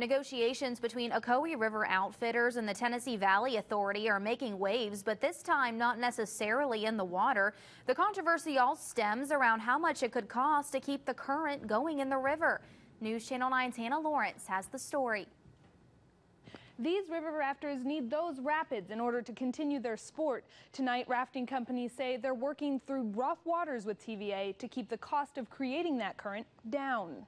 Negotiations between Ocoee River outfitters and the Tennessee Valley Authority are making waves, but this time not necessarily in the water. The controversy all stems around how much it could cost to keep the current going in the river. News Channel 9's Hannah Lawrence has the story. These river rafters need those rapids in order to continue their sport. Tonight, rafting companies say they're working through rough waters with TVA to keep the cost of creating that current down.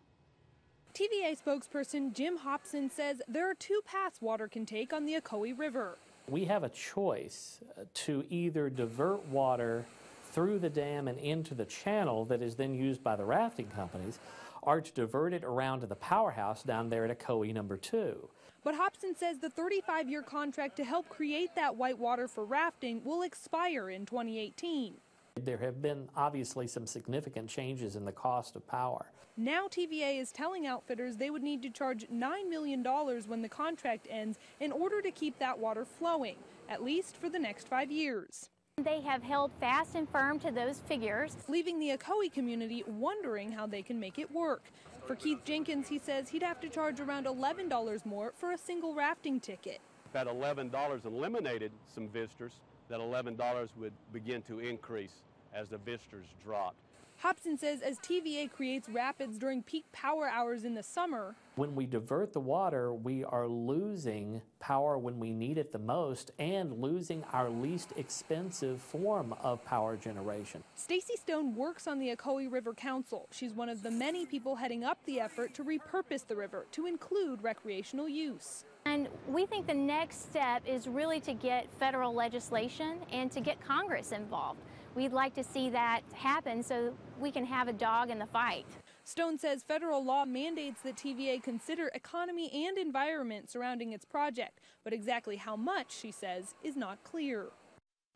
TVA spokesperson Jim Hopson says there are two paths water can take on the Ocoee River. We have a choice to either divert water through the dam and into the channel that is then used by the rafting companies, or to divert it around to the powerhouse down there at Ocoee number 2. But Hopson says the 35-year contract to help create that white water for rafting will expire in 2018. There have been obviously some significant changes in the cost of power. Now TVA is telling outfitters they would need to charge $9 million when the contract ends in order to keep that water flowing, at least for the next 5 years. They have held fast and firm to those figures, leaving the Ocoee community wondering how they can make it work. For Keith Jenkins, he says he'd have to charge around $11 more for a single rafting ticket. If that $11 eliminated some visitors, that $11 would begin to increase as the visitors dropped. Hopson says as TVA creates rapids during peak power hours in the summer, when we divert the water, we are losing power when we need it the most and losing our least expensive form of power generation. Stacy Stone works on the Ocoee River Council. She's one of the many people heading up the effort to repurpose the river to include recreational use. and we think the next step is really to get federal legislation and to get Congress involved. We'd like to see that happen so we can have a dog in the fight. Stone says federal law mandates that TVA consider economy and environment surrounding its project, but exactly how much, she says, is not clear.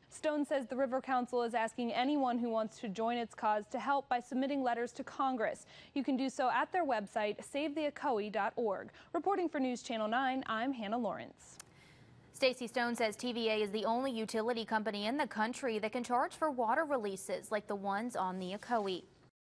Stone says the River Council is asking anyone who wants to join its cause to help by submitting letters to Congress. You can do so at their website, savetheocoee.org. Reporting for News Channel 9, I'm Hannah Lawrence. Stacy Stone says TVA is the only utility company in the country that can charge for water releases like the ones on the Ocoee.